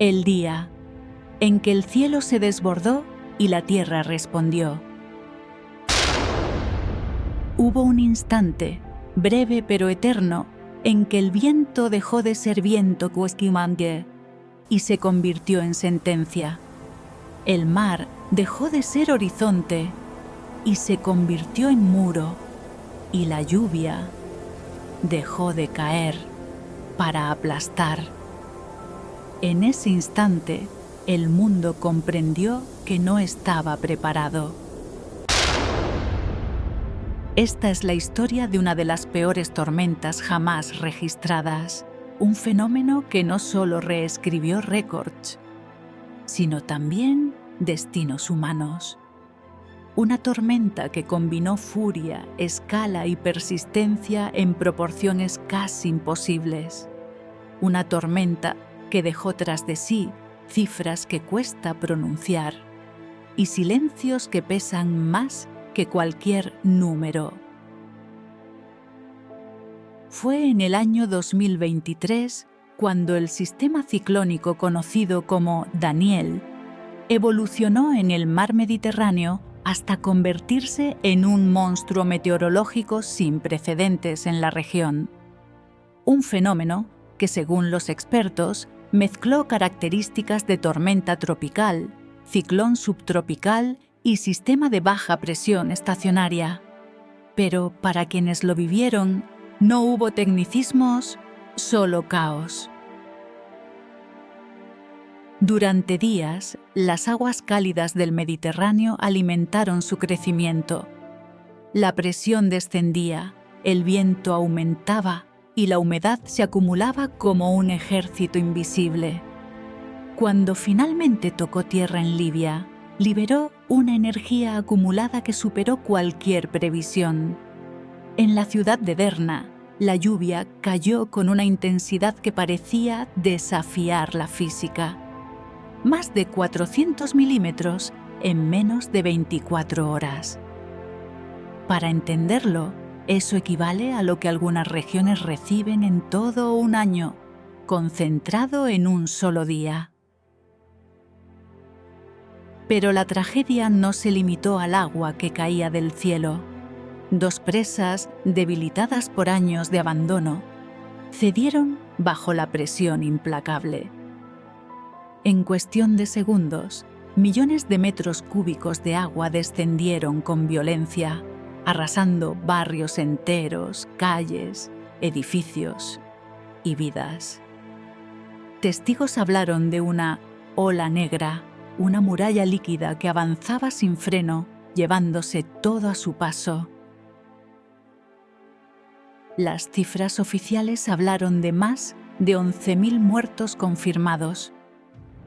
El día en que el cielo se desbordó y la tierra respondió. Hubo un instante, breve pero eterno, en que el viento dejó de ser viento cuesquimangue y se convirtió en sentencia. El mar dejó de ser horizonte y se convirtió en muro, y la lluvia dejó de caer para aplastar. En ese instante, el mundo comprendió que no estaba preparado. Esta es la historia de una de las peores tormentas jamás registradas, un fenómeno que no solo reescribió récords, sino también destinos humanos. Una tormenta que combinó furia, escala y persistencia en proporciones casi imposibles. Una tormenta que dejó tras de sí cifras que cuesta pronunciar y silencios que pesan más que cualquier número. Fue en el año 2023 cuando el sistema ciclónico conocido como Daniel evolucionó en el mar Mediterráneo hasta convertirse en un monstruo meteorológico sin precedentes en la región. Un fenómeno que, según los expertos, mezcló características de tormenta tropical, ciclón subtropical y sistema de baja presión estacionaria. Pero para quienes lo vivieron, no hubo tecnicismos, solo caos. Durante días, las aguas cálidas del Mediterráneo alimentaron su crecimiento. La presión descendía, el viento aumentaba y la humedad se acumulaba como un ejército invisible. Cuando finalmente tocó tierra en Libia, liberó una energía acumulada que superó cualquier previsión. En la ciudad de Derna, la lluvia cayó con una intensidad que parecía desafiar la física. Más de 400 milímetros en menos de 24 horas. Para entenderlo, eso equivale a lo que algunas regiones reciben en todo un año, concentrado en un solo día. Pero la tragedia no se limitó al agua que caía del cielo. 2 presas, debilitadas por años de abandono, cedieron bajo la presión implacable. En cuestión de segundos, millones de metros cúbicos de agua descendieron con violencia, arrasando barrios enteros, calles, edificios y vidas. Testigos hablaron de una ola negra, una muralla líquida que avanzaba sin freno, llevándose todo a su paso. Las cifras oficiales hablaron de más de 11.000 muertos confirmados,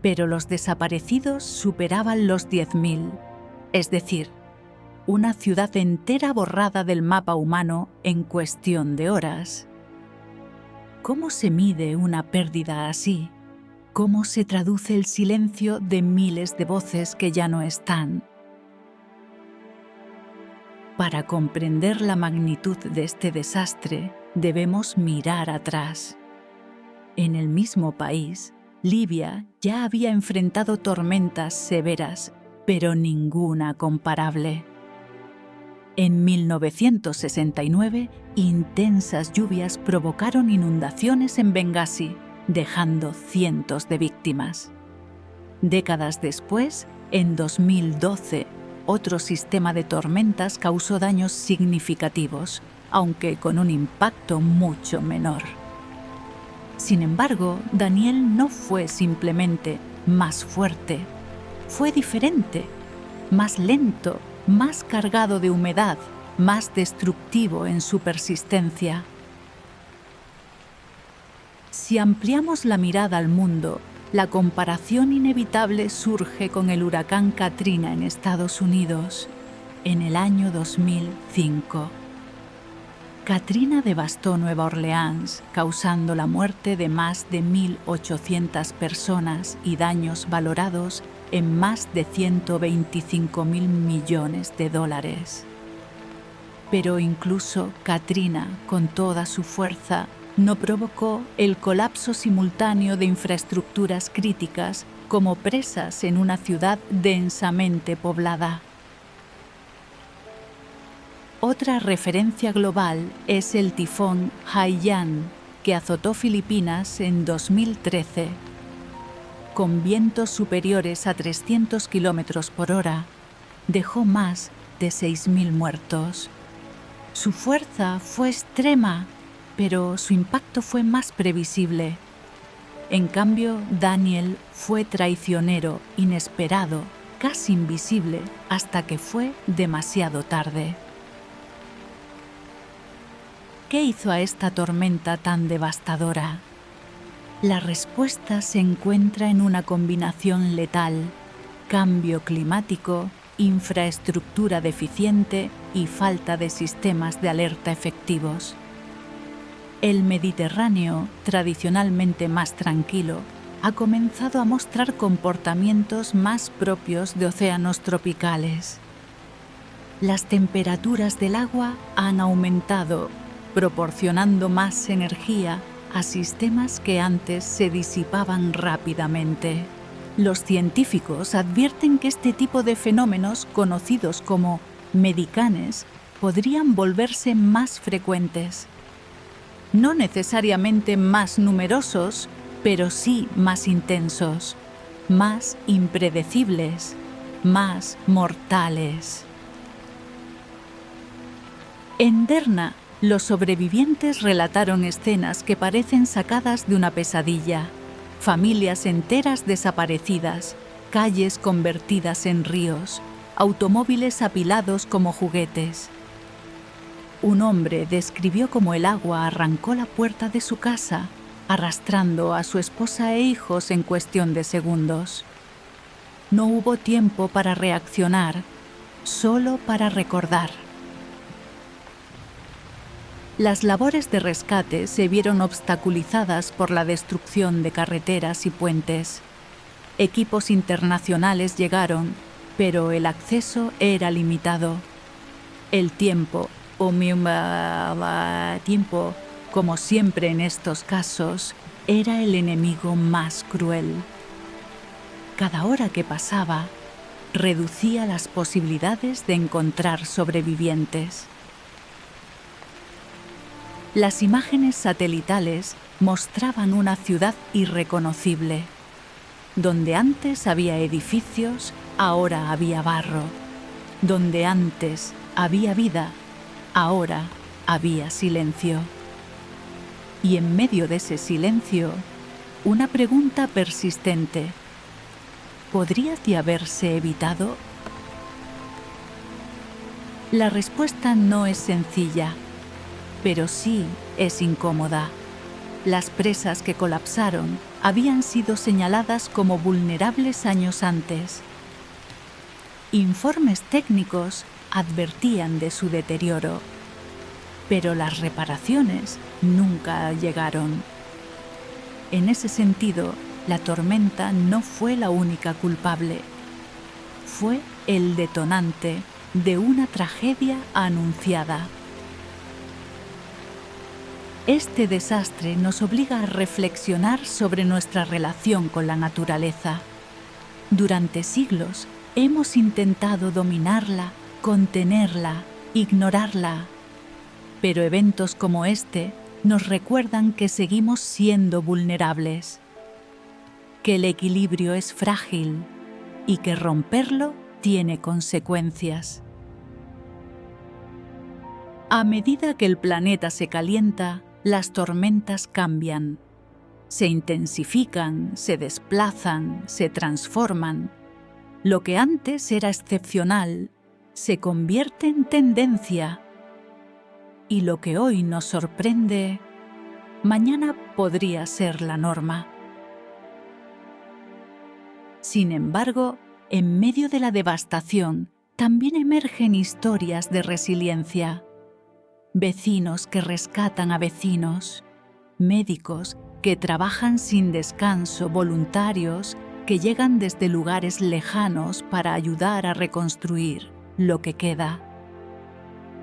pero los desaparecidos superaban los 10.000, es decir, una ciudad entera borrada del mapa humano en cuestión de horas. ¿Cómo se mide una pérdida así? ¿Cómo se traduce el silencio de miles de voces que ya no están? Para comprender la magnitud de este desastre, debemos mirar atrás. En el mismo país, Libia ya había enfrentado tormentas severas, pero ninguna comparable. En 1969, intensas lluvias provocaron inundaciones en Bengasi, dejando cientos de víctimas. Décadas después, en 2012, otro sistema de tormentas causó daños significativos, aunque con un impacto mucho menor. Sin embargo, Daniel no fue simplemente más fuerte, fue diferente, más lento, más cargado de humedad, más destructivo en su persistencia. Si ampliamos la mirada al mundo, la comparación inevitable surge con el huracán Katrina en Estados Unidos, en el año 2005. Katrina devastó Nueva Orleans, causando la muerte de más de 1.800 personas y daños valorados en más de 125.000 millones de dólares. Pero incluso Katrina, con toda su fuerza, no provocó el colapso simultáneo de infraestructuras críticas como presas en una ciudad densamente poblada. Otra referencia global es el tifón Haiyan, que azotó Filipinas en 2013. Con vientos superiores a 300 km por hora, dejó más de 6.000 muertos. Su fuerza fue extrema, pero su impacto fue más previsible. En cambio, Daniel fue traicionero, inesperado, casi invisible, hasta que fue demasiado tarde. ¿Qué hizo a esta tormenta tan devastadora? La respuesta se encuentra en una combinación letal: cambio climático, infraestructura deficiente y falta de sistemas de alerta efectivos. El Mediterráneo, tradicionalmente más tranquilo, ha comenzado a mostrar comportamientos más propios de océanos tropicales. Las temperaturas del agua han aumentado, proporcionando más energía a sistemas que antes se disipaban rápidamente. Los científicos advierten que este tipo de fenómenos, conocidos como medicanes, podrían volverse más frecuentes. No necesariamente más numerosos, pero sí más intensos, más impredecibles, más mortales. En Derna, los sobrevivientes relataron escenas que parecen sacadas de una pesadilla: familias enteras desaparecidas, calles convertidas en ríos, automóviles apilados como juguetes. Un hombre describió cómo el agua arrancó la puerta de su casa, arrastrando a su esposa e hijos en cuestión de segundos. No hubo tiempo para reaccionar, solo para recordar. Las labores de rescate se vieron obstaculizadas por la destrucción de carreteras y puentes. Equipos internacionales llegaron, pero el acceso era limitado. El tiempo, como siempre en estos casos, era el enemigo más cruel. Cada hora que pasaba reducía las posibilidades de encontrar sobrevivientes. Las imágenes satelitales mostraban una ciudad irreconocible. Donde antes había edificios, ahora había barro. Donde antes había vida, ahora había silencio. Y en medio de ese silencio, una pregunta persistente: ¿podría haberse evitado? La respuesta no es sencilla, pero sí es incómoda. Las presas que colapsaron habían sido señaladas como vulnerables años antes. Informes técnicos advertían de su deterioro, pero las reparaciones nunca llegaron. En ese sentido, la tormenta no fue la única culpable. Fue el detonante de una tragedia anunciada. Este desastre nos obliga a reflexionar sobre nuestra relación con la naturaleza. Durante siglos hemos intentado dominarla, contenerla, ignorarla. Pero eventos como este nos recuerdan que seguimos siendo vulnerables, que el equilibrio es frágil y que romperlo tiene consecuencias. A medida que el planeta se calienta, las tormentas cambian. Se intensifican, se desplazan, se transforman. Lo que antes era excepcional se convierte en tendencia. Y lo que hoy nos sorprende, mañana podría ser la norma. Sin embargo, en medio de la devastación, también emergen historias de resiliencia. Vecinos que rescatan a vecinos, médicos que trabajan sin descanso, voluntarios que llegan desde lugares lejanos para ayudar a reconstruir lo que queda.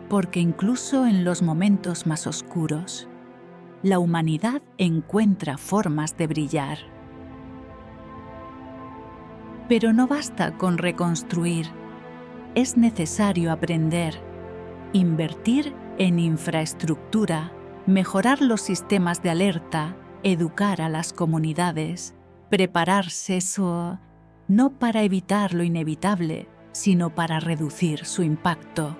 Porque incluso en los momentos más oscuros, la humanidad encuentra formas de brillar. Pero no basta con reconstruir. Es necesario aprender, invertir en infraestructura, mejorar los sistemas de alerta, educar a las comunidades, prepararse no para evitar lo inevitable, sino para reducir su impacto.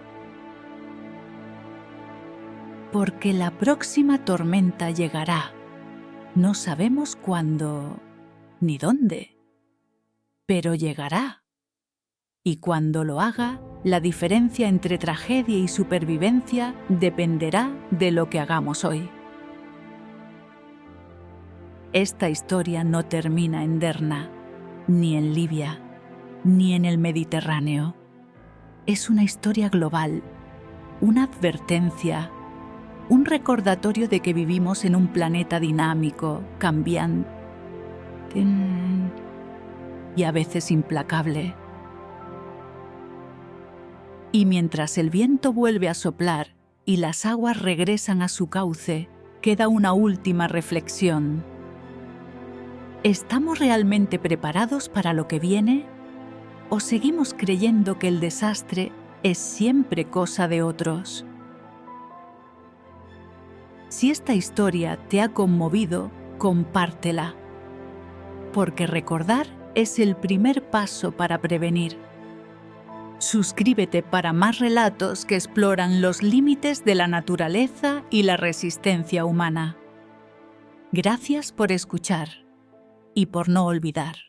Porque la próxima tormenta llegará. No sabemos cuándo ni dónde, pero llegará. Y cuando lo haga, la diferencia entre tragedia y supervivencia dependerá de lo que hagamos hoy. Esta historia no termina en Derna, ni en Libia, ni en el Mediterráneo. Es una historia global, una advertencia, un recordatorio de que vivimos en un planeta dinámico, cambiante y a veces implacable. Y mientras el viento vuelve a soplar y las aguas regresan a su cauce, queda una última reflexión. ¿Estamos realmente preparados para lo que viene? ¿O seguimos creyendo que el desastre es siempre cosa de otros? Si esta historia te ha conmovido, compártela. Porque recordar es el primer paso para prevenir. Suscríbete para más relatos que exploran los límites de la naturaleza y la resistencia humana. Gracias por escuchar y por no olvidar.